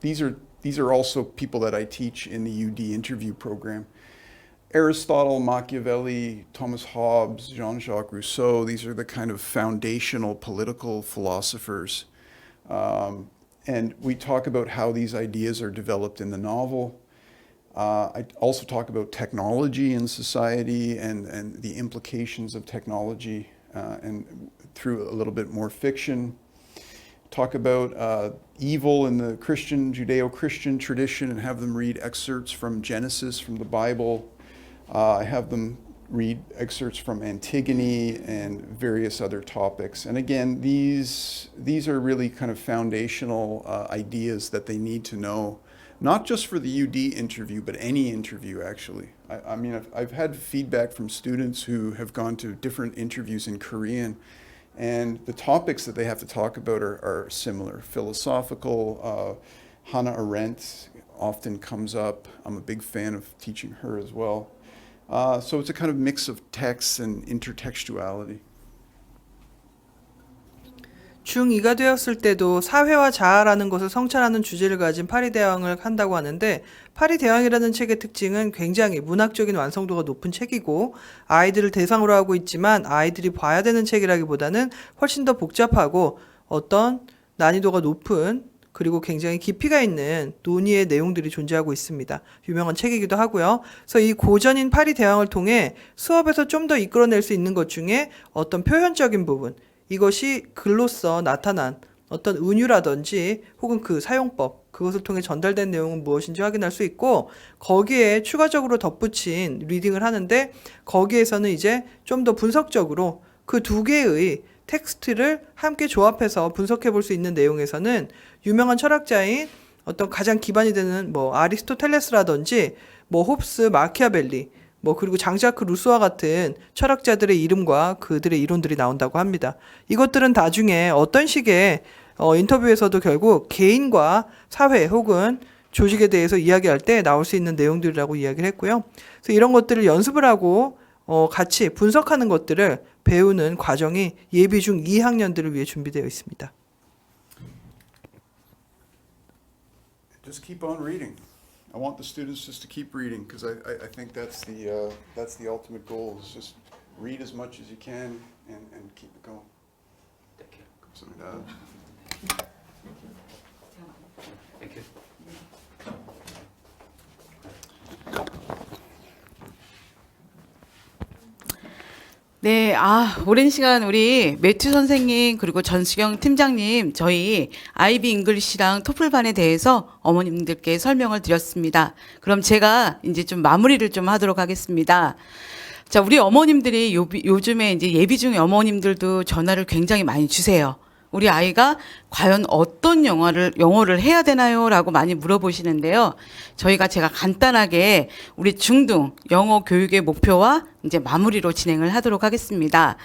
These are also people that I teach in the UD interview program. Aristotle, Machiavelli, Thomas Hobbes, Jean-Jacques Rousseau, these are the kind of foundational political philosophers. And we talk about how these ideas are developed in the novel. I also talk about technology in society and the implications of technology and through a little bit more fiction. Talk about evil in the Judeo-Christian tradition and have them read excerpts from Genesis, from the Bible. I have them read excerpts from Antigone and various other topics. And again, these are really kind of foundational ideas that they need to know, not just for the UD interview, but any interview actually. I mean, I've had feedback from students who have gone to different interviews in Korean, and the topics that they have to talk about are similar. Philosophical, Hannah Arendt often comes up. I'm a big fan of teaching her as well. So it's a kind of mix of text and intertextuality. 중2가 되었을 때도 사회와 자아라는 것을 성찰하는 주제를 가진 파리대왕을 한다고 하는데, 파리대왕이라는 책의 특징은 굉장히 문학적인 완성도가 높은 책이고, 아이들을 대상으로 하고 있지만 아이들이 봐야 되는 책이라기보다는 훨씬 더 복잡하고 어떤 난이도가 높은, 그리고 굉장히 깊이가 있는 논의의 내용들이 존재하고 있습니다. 유명한 책이기도 하고요. 그래서 이 고전인 파리대왕을 통해 수업에서 좀 더 이끌어낼 수 있는 것 중에 어떤 표현적인 부분, 이것이 글로써 나타난 어떤 은유라든지 혹은 그 사용법, 그것을 통해 전달된 내용은 무엇인지 확인할 수 있고, 거기에 추가적으로 덧붙인 리딩을 하는데, 거기에서는 이제 좀 더 분석적으로 그 두 개의 텍스트를 함께 조합해서 분석해 볼 수 있는 내용에서는 유명한 철학자인 어떤 가장 기반이 되는 아리스토텔레스라든지 홉스, 마키아벨리, 그리고 장자크 루소와 같은 철학자들의 이름과 그들의 이론들이 나온다고 합니다. 이것들은 나중에 어떤 식의 인터뷰에서도 결국 개인과 사회 혹은 조직에 대해서 이야기할 때 나올 수 있는 내용들이라고 이야기를 했고요. 그래서 이런 것들을 연습을 하고 같이 분석하는 것들을 배우는 과정이 예비 중 2학년들을 위해 준비되어 있습니다. Just keep on reading. I want the students just to keep reading because I think that's the ultimate goal is just read as much as you can and keep it going. 감사합니다. 네, 오랜 시간 우리 매튜 선생님 그리고 전수경 팀장님 저희 IB 잉글리시랑 토플반에 대해서 어머님들께 설명을 드렸습니다. 그럼 제가 이제 좀 마무리를 좀 하도록 하겠습니다. 자, 우리 어머님들이 요즘에 이제 예비 중에 어머님들도 전화를 굉장히 많이 주세요. 우리 아이가 과연 어떤 영어를 해야 되나요? 라고 많이 물어보시는데요. 제가 간단하게 우리 중등 영어 교육의 목표와 이제 마무리로 진행을 하도록 하겠습니다.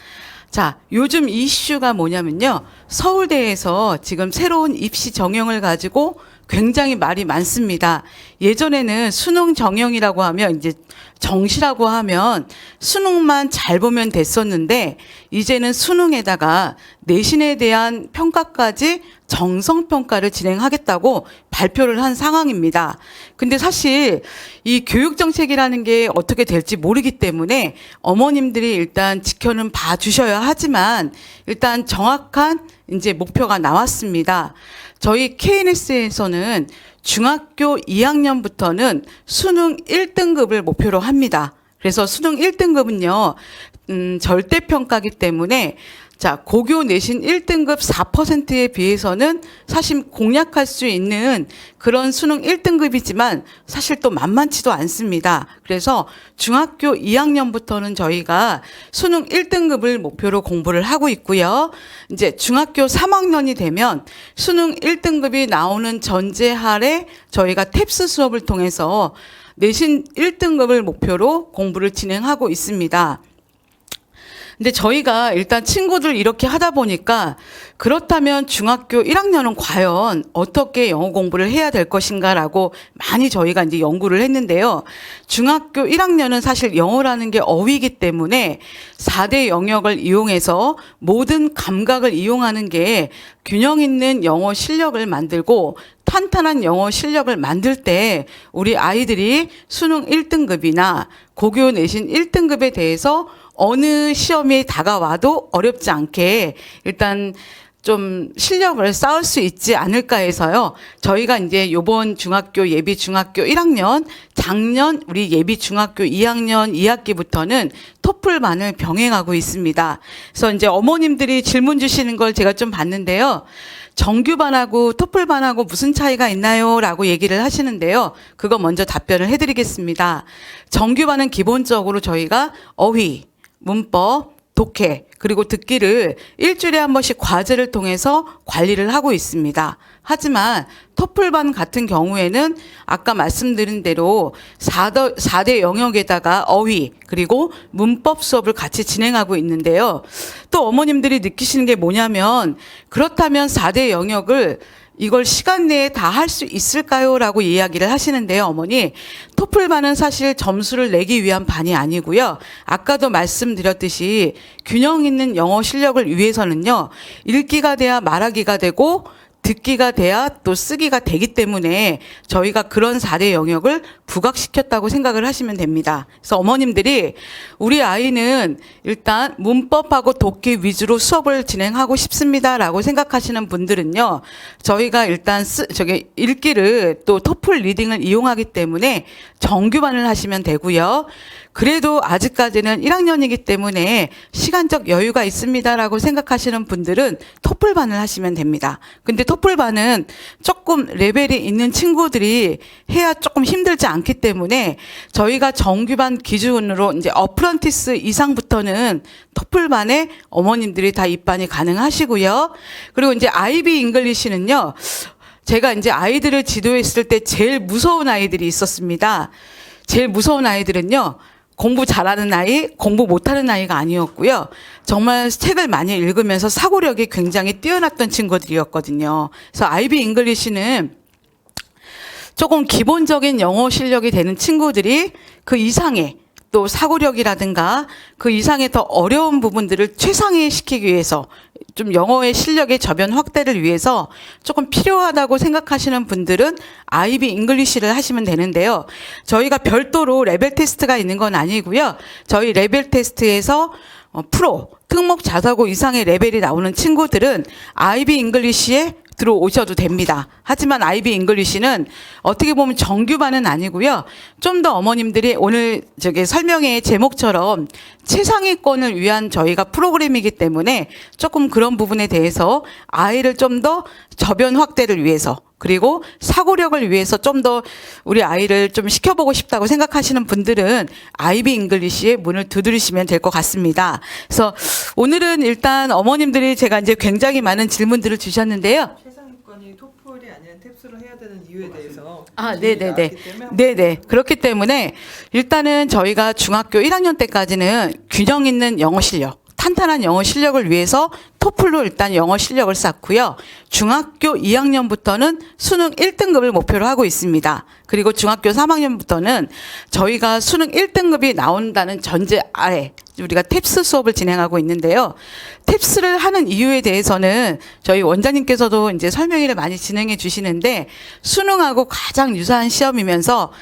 자, 요즘 이슈가 뭐냐면요. 서울대에서 지금 새로운 입시 정형을 가지고 굉장히 말이 많습니다. 예전에는 수능 정형이라고 하면 이제 정시라고 하면 수능만 잘 보면 됐었는데 이제는 수능에다가 내신에 대한 평가까지 정성평가를 진행하겠다고 발표를 한 상황입니다. 근데 사실 이 교육정책이라는 게 어떻게 될지 모르기 때문에 어머님들이 일단 지켜는 봐주셔야 하지만 일단 정확한 이제 목표가 나왔습니다. 저희 KNS에서는 중학교 2학년부터는 수능 1등급을 목표로 합니다. 그래서 수능 1등급은요, 절대평가기 때문에 자, 고교 내신 1등급 4%에 비해서는 사실 공략할 수 있는 그런 수능 1등급이지만 사실 또 만만치도 않습니다. 그래서 중학교 2학년부터는 저희가 수능 1등급을 목표로 공부를 하고 있고요. 이제 중학교 3학년이 되면 수능 1등급이 나오는 전제 하에 저희가 탭스 수업을 통해서 내신 1등급을 목표로 공부를 진행하고 있습니다. 근데 저희가 일단 친구들 이렇게 하다 보니까 그렇다면 중학교 1학년은 과연 어떻게 영어 공부를 해야 될 것인가라고 많이 저희가 이제 연구를 했는데요. 중학교 1학년은 사실 영어라는 게 어휘이기 때문에 4대 영역을 이용해서 모든 감각을 이용하는 게 균형 있는 영어 실력을 만들고 탄탄한 영어 실력을 만들 때 우리 아이들이 수능 1등급이나 고교 내신 1등급에 대해서 어느 시험이 다가와도 어렵지 않게 일단 좀 실력을 쌓을 수 있지 않을까 해서요. 저희가 이제 요번 중학교 예비 중학교 1학년, 작년 우리 예비 중학교 2학년 2학기부터는 토플반을 병행하고 있습니다. 그래서 이제 어머님들이 질문 주시는 걸 제가 좀 봤는데요. 정규반하고 토플반하고 무슨 차이가 있나요? 라고 얘기를 하시는데요. 그거 먼저 답변을 해드리겠습니다. 정규반은 기본적으로 저희가 어휘, 문법, 독해, 그리고 듣기를 일주일에 한 번씩 과제를 통해서 관리를 하고 있습니다. 하지만 토플반 같은 경우에는 아까 말씀드린 대로 4대 영역에다가 어휘, 그리고 문법 수업을 같이 진행하고 있는데요. 또 어머님들이 느끼시는 게 뭐냐면 그렇다면 4대 영역을 이걸 시간 내에 다 할 수 있을까요? 라고 이야기를 하시는데요, 어머니. 토플반은 사실 점수를 내기 위한 반이 아니고요. 아까도 말씀드렸듯이 균형 있는 영어 실력을 위해서는요, 읽기가 돼야 말하기가 되고, 듣기가 돼야 또 쓰기가 되기 때문에 저희가 그런 4대 영역을 부각시켰다고 생각을 하시면 됩니다. 그래서 어머님들이 우리 아이는 일단 문법하고 독해 위주로 수업을 진행하고 싶습니다라고 생각하시는 분들은요. 저희가 일단 읽기를 또 토플 리딩을 이용하기 때문에 정규반을 하시면 되고요. 그래도 아직까지는 1학년이기 때문에 시간적 여유가 있습니다라고 생각하시는 분들은 토플반을 하시면 됩니다. 근데 토플반은 조금 레벨이 있는 친구들이 해야 조금 힘들지 않기 때문에 저희가 정규반 기준으로 이제 어프런티스 이상부터는 토플반에 어머님들이 다 입반이 가능하시고요. 그리고 이제 IB 잉글리시는요. 제가 이제 아이들을 지도했을 때 제일 무서운 아이들이 있었습니다. 제일 무서운 아이들은요. 공부 잘하는 아이, 공부 못하는 아이가 아니었고요. 정말 책을 많이 읽으면서 사고력이 굉장히 뛰어났던 친구들이었거든요. 그래서 IB 잉글리시는 조금 기본적인 영어 실력이 되는 친구들이 그 이상의 또 사고력이라든가 그 이상의 더 어려운 부분들을 최상위 시키기 위해서 좀 영어의 실력의 저변 확대를 위해서 조금 필요하다고 생각하시는 분들은 IB 잉글리시를 하시면 되는데요. 저희가 별도로 레벨 테스트가 있는 건 아니고요. 저희 레벨 테스트에서 프로, 특목 자사고 이상의 레벨이 나오는 친구들은 IB 잉글리시에 들어오셔도 됩니다. 하지만 IB 잉글리시는 어떻게 보면 정규반은 아니고요. 좀 더 어머님들이 오늘 설명회 제목처럼 최상위권을 위한 저희가 프로그램이기 때문에 조금 그런 부분에 대해서 아이를 좀 더 저변 확대를 위해서 그리고 사고력을 위해서 좀 더 우리 아이를 좀 시켜보고 싶다고 생각하시는 분들은 IB 잉글리시의 문을 두드리시면 될 것 같습니다. 그래서 오늘은 일단 어머님들이 제가 이제 굉장히 많은 질문들을 주셨는데요. 최상위권이 토플이 아니라 탭스를 해야 되는 이유에 대해서 네네네. 네네. 그렇기 때문에 일단은 저희가 중학교 1학년 때까지는 균형 있는 영어 실력, 탄탄한 영어 실력을 위해서 토플로 일단 영어 실력을 쌓고요. 중학교 2학년부터는 수능 1등급을 목표로 하고 있습니다. 그리고 중학교 3학년부터는 저희가 수능 1등급이 나온다는 전제 아래 우리가 탭스 수업을 진행하고 있는데요. 탭스를 하는 이유에 대해서는 저희 원장님께서도 이제 설명회를 많이 진행해 주시는데 수능하고 가장 유사한 시험이면서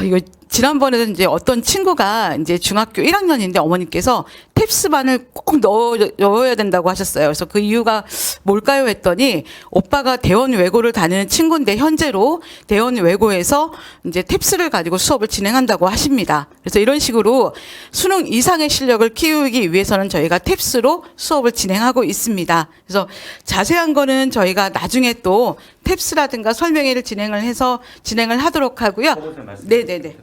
이거 지난번에는 이제 어떤 친구가 이제 중학교 1학년인데 어머니께서 탭스반을 꼭 넣어야 된다고 하셨어요. 그래서 그 이유가 뭘까요? 했더니 오빠가 대원 외고를 다니는 친구인데 현재로 대원 외고에서 이제 탭스를 가지고 수업을 진행한다고 하십니다. 그래서 이런 식으로 수능 이상의 실력을 키우기 위해서는 저희가 탭스로 수업을 진행하고 있습니다. 그래서 자세한 거는 저희가 나중에 또 탭스라든가 설명회를 진행을 하도록 하고요. 네네네.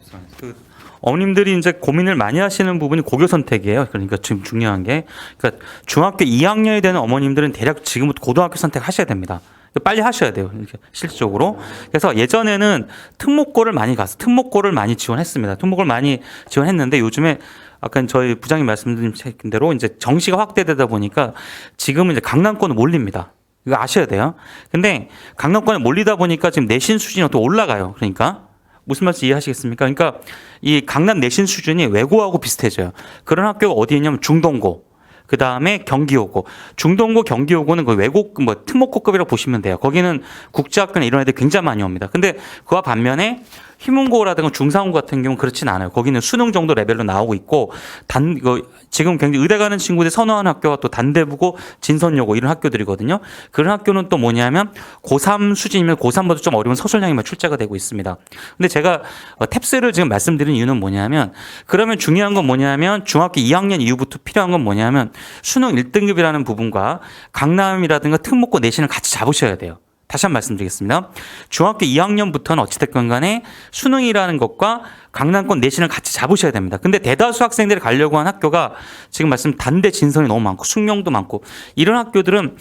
어머님들이 이제 고민을 많이 하시는 부분이 고교 선택이에요. 그러니까 지금 중요한 게, 그러니까 중학교 2학년이 되는 어머님들은 대략 지금부터 고등학교 선택하셔야 됩니다. 빨리 하셔야 돼요. 이렇게 실질적으로. 그래서 예전에는 특목고를 많이 지원했습니다. 특목고를 많이 지원했는데 요즘에 아까 저희 부장님 말씀드린 대로 이제 정시가 확대되다 보니까 지금은 이제 강남권을 몰립니다. 이거 아셔야 돼요. 근데 강남권에 몰리다 보니까 지금 내신 수준이 또 올라가요. 그러니까 무슨 말인지 이해하시겠습니까? 그러니까 이 강남 내신 수준이 외고하고 비슷해져요. 그런 학교가 어디 있냐면 중동고, 그 다음에 경기고고. 중동고, 경기고고는 그 외고, 특목고급이라고 보시면 돼요. 거기는 국제학교나 이런 애들 굉장히 많이 옵니다. 근데 그와 반면에 휘문고라든가 중상고 같은 경우는 그렇진 않아요. 거기는 수능 정도 레벨로 나오고 있고, 지금 굉장히 의대 가는 친구들이 선호하는 학교가 또 단대부고 진선여고 이런 학교들이거든요. 그런 학교는 또 뭐냐면 고3 수준이면 고3보다 좀 어려운 서술형이면 출제가 되고 있습니다. 근데 제가 탭스를 지금 말씀드린 이유는 뭐냐면, 그러면 중요한 건 뭐냐면 중학교 2학년 이후부터 필요한 건 뭐냐면 수능 1등급이라는 부분과 강남이라든가 특목고 내신을 같이 잡으셔야 돼요. 다시 한번 말씀드리겠습니다. 중학교 2학년부터는 어찌됐건 간에 수능이라는 것과 강남권 내신을 같이 잡으셔야 됩니다. 근데 대다수 학생들이 가려고 한 학교가 지금 말씀 단대 진선이 너무 많고 숙명도 많고 이런 학교들은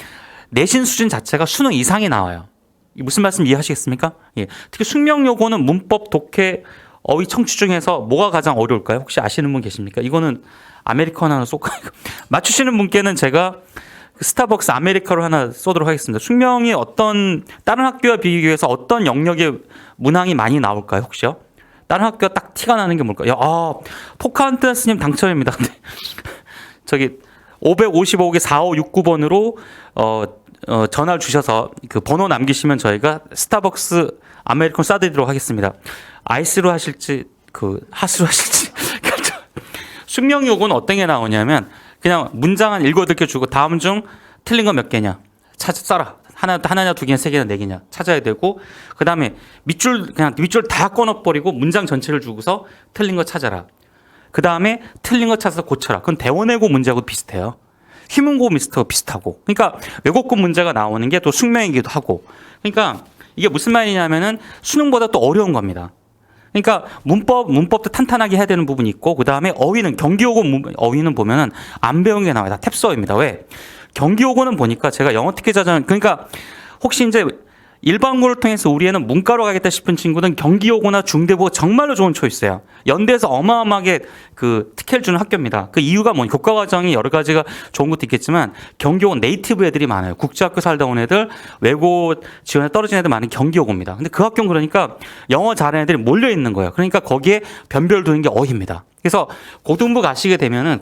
내신 수준 자체가 수능 이상이 나와요. 무슨 말씀 이해하시겠습니까? 예. 특히 숙명여고는 문법, 독해, 어휘, 청취 중에서 뭐가 가장 어려울까요? 혹시 아시는 분 계십니까? 이거는 아메리카노 하나 쏘고 맞추시는 분께는 제가 스타벅스 아메리카노 하나 쏘도록 하겠습니다. 숙명이 어떤 다른 학교와 비교해서 어떤 영역의 문항이 많이 나올까요? 혹시요? 다른 학교가 딱 티가 나는 게 뭘까요? 포카한테스님 당첨입니다. 저기 555개 4569번으로 전화를 주셔서 그 번호 남기시면 저희가 스타벅스 아메리카노 쏴드리도록 하겠습니다. 아이스로 하실지 핫으로 하실지. 숙명 요구는 어떤 게 나오냐면 그냥 문장 한 읽어듣게 주고 다음 중 틀린 거 몇 개냐 써라. 하나냐 두 개냐 세 개냐 네 개냐 찾아야 되고, 그 다음에 밑줄 다 꺼놓버리고 문장 전체를 주고서 틀린 거 찾아라. 그 다음에 틀린 거 찾아서 고쳐라. 그건 대원외고 문제하고 비슷해요. 휘문고 미스터가 비슷하고. 그러니까 외국급 문제가 나오는 게 또 숙명이기도 하고. 그러니까 이게 무슨 말이냐면은 수능보다 또 어려운 겁니다. 그러니까 문법도 탄탄하게 해야 되는 부분이 있고, 그 다음에 어휘는 경기어고 어휘는 보면은 안 배운 게 나와요. 다 탭스어입니다. 왜? 경기어고는 보니까 제가 영어 특기자잖아요. 그러니까 혹시 이제 일반고를 통해서 우리 애는 문과로 가겠다 싶은 친구는 경기여고나 중대보가 정말로 좋은 초이스예요. 연대에서 어마어마하게 그 특혜를 주는 학교입니다. 그 이유가 뭐냐? 교과 과정이 여러 가지가 좋은 것도 있겠지만 경기여고 네이티브 애들이 많아요. 국제학교 살다 온 애들, 외고 지원에 떨어진 애들 많은 경기여고입니다. 근데 그 학교는 그러니까 영어 잘하는 애들이 몰려 있는 거예요. 그러니까 거기에 변별 두는 게 어휘입니다. 그래서 고등부 가시게 되면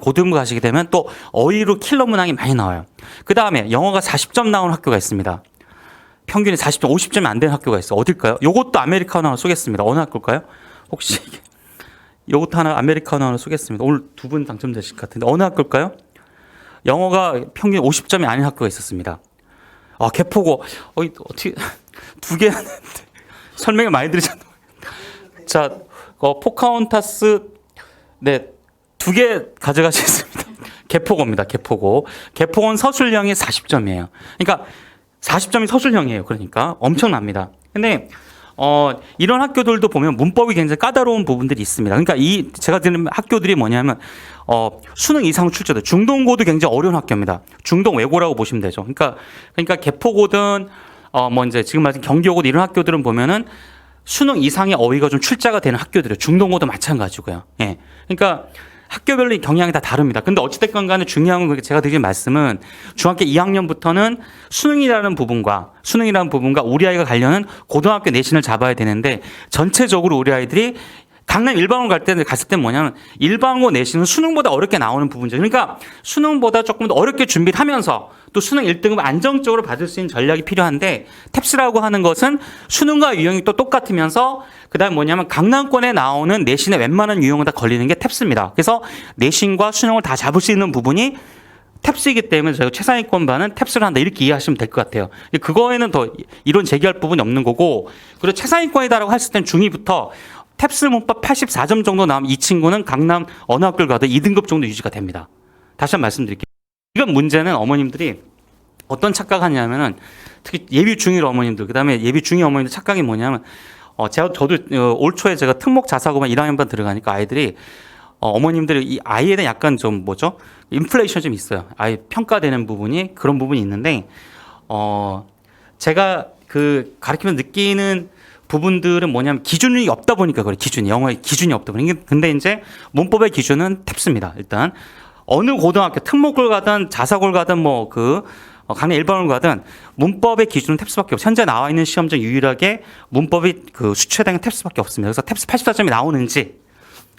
또 어휘로 킬러 문항이 많이 나와요. 그 다음에 영어가 40점 나오는 학교가 있습니다. 평균이 40점, 50점이 안 되는 학교가 있어요. 어딜까요? 요것도 아메리카노 하나 쏘겠습니다. 어느 학교일까요? 혹시 요것도 하나 아메리카노 하나 쏘겠습니다. 오늘 두 분 당첨되실 것 같은데 어느 학교일까요? 영어가 평균 50점이 아닌 학교가 있었습니다. 개포고 어떻게 두 개 하는데 설명을 많이 드리잖아요. 자, 포카혼타스 네, 두 개 가져가시겠습니다. 개포고입니다. 개포고. 개포고는 서술형이 40점이에요. 그러니까 40점이 서술형이에요. 그러니까 엄청납니다. 근데 이런 학교들도 보면 문법이 굉장히 까다로운 부분들이 있습니다. 그러니까 제가 드는 학교들이 뭐냐면 수능 이상 출제도 중동고도 굉장히 어려운 학교입니다. 중동 외고라고 보시면 되죠. 그러니까 개포고든 뭐 이제 지금 말씀 경기고든 이런 학교들은 보면은 수능 이상의 어휘가 좀 출제가 되는 학교들이에요. 중동고도 마찬가지고요. 예. 그러니까 학교별로 경향이 다 다릅니다. 근데 어찌됐건 간에 중요한 건 제가 드린 말씀은 중학교 2학년부터는 수능이라는 부분과 우리 아이가 가려는 고등학교 내신을 잡아야 되는데 전체적으로 우리 아이들이 강남 일반고 갔을 때 뭐냐면 일반고 내신은 수능보다 어렵게 나오는 부분이죠. 그러니까 수능보다 조금 더 어렵게 준비를 하면서 또 수능 1등급 안정적으로 받을 수 있는 전략이 필요한데 탭스라고 하는 것은 수능과 유형이 또 똑같으면서 그다음 뭐냐면 강남권에 나오는 내신의 웬만한 유형은 다 걸리는 게 탭스입니다. 그래서 내신과 수능을 다 잡을 수 있는 부분이 탭스이기 때문에 저희가 최상위권 반은 탭스를 한다 이렇게 이해하시면 될 것 같아요. 그거에는 더 이론 제기할 부분이 없는 거고 그리고 최상위권이다라고 했을 땐 중2부터 탭스 문법 84점 정도 나오면 이 친구는 강남 어느 학교를 가도 2등급 정도 유지가 됩니다. 다시 한번 말씀드릴게요. 이건 문제는 어머님들이 어떤 착각하냐면은 특히 예비 중1 어머님들 그다음에 예비 중2 어머님들 착각이 뭐냐면 저도 올 초에 제가 특목 자사고만 1학년반 들어가니까 아이들이 어머님들이 이 아이에 대한 약간 좀 뭐죠? 인플레이션이 좀 있어요. 아이 평가되는 부분이 그런 부분이 있는데 제가 그 가르치면 느끼는 부분들은 뭐냐면 기준이 없다 보니까 그래. 영어의 기준이 없다 보니까. 근데 이제 문법의 기준은 탭스입니다. 일단 어느 고등학교 특목을 가든 자사고를 가든 뭐 강남 일반을 가든 문법의 기준은 탭스밖에 없어요. 현재 나와 있는 시험 중 유일하게 문법이 수출된 탭스밖에 없습니다. 그래서 탭스 84점이 나오는지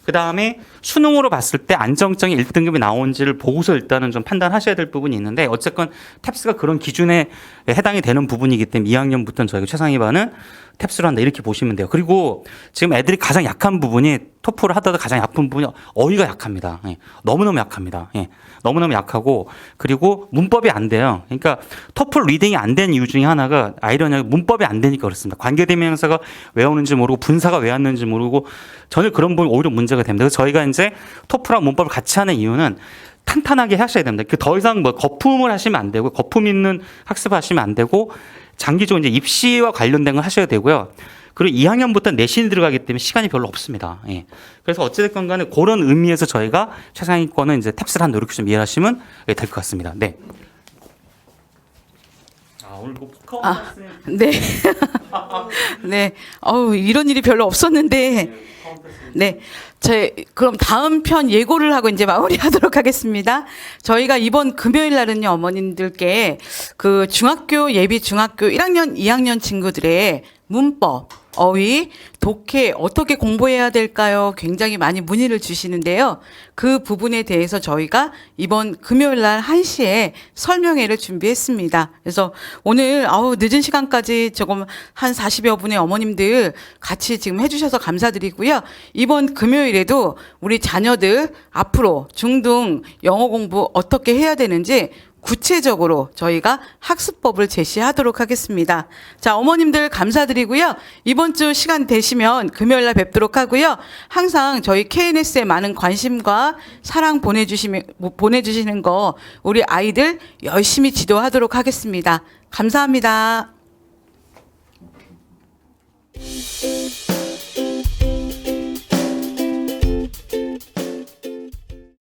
그다음에 수능으로 봤을 때 안정적인 1등급이 나온지를 보고서 일단은 좀 판단하셔야 될 부분이 있는데 어쨌건 탭스가 그런 기준에 해당이 되는 부분이기 때문에 2학년부터는 저희가 최상위반은 탭스로 한다 이렇게 보시면 돼요. 그리고 지금 애들이 가장 약한 부분이 토플을 하다가 가장 약한 부분이 어휘가 약합니다. 예. 너무너무 약합니다. 예. 너무너무 약하고 그리고 문법이 안 돼요. 그러니까 토플 리딩이 안 된 이유 중에 하나가 아이러니하게 문법이 안 되니까 그렇습니다. 관계대명사가 왜 오는지 모르고 분사가 왜 왔는지 모르고 전혀 그런 부분 오히려 문제가 됩니다. 그래서 저희가 이제 토플하고 문법을 같이 하는 이유는 탄탄하게 하셔야 됩니다. 더 이상 뭐 거품을 하시면 안 되고 거품 있는 학습하시면 안 되고 장기적으로 이제 입시와 관련된 걸 하셔야 되고요. 그리고 2학년부터 내신이 들어가기 때문에 시간이 별로 없습니다. 예. 그래서 어찌됐건 간에 그런 의미에서 저희가 최상위권은 이제 탭스를 한 노력 좀 이해하시면 될 것 같습니다. 네. 오늘 네. 네. 이런 일이 별로 없었는데. 네. 그럼 다음 편 예고를 하고 이제 마무리하도록 하겠습니다. 저희가 이번 금요일 날은요, 어머님들께 그 예비 중학교 1학년, 2학년 친구들의 문법, 어휘, 독해 어떻게 공부해야 될까요? 굉장히 많이 문의를 주시는데요. 그 부분에 대해서 저희가 이번 금요일 날 1시에 설명회를 준비했습니다. 그래서 오늘 늦은 시간까지 조금 한 40여 분의 어머님들 같이 지금 해주셔서 감사드리고요. 이번 금요일에도 우리 자녀들 앞으로 중등 영어 공부 어떻게 해야 되는지 구체적으로 저희가 학습법을 제시하도록 하겠습니다. 자, 어머님들 감사드리고요. 이번 주 시간 되시면 금요일 날 뵙도록 하고요. 항상 저희 KNS에 많은 관심과 사랑 보내주시는 거 우리 아이들 열심히 지도하도록 하겠습니다. 감사합니다.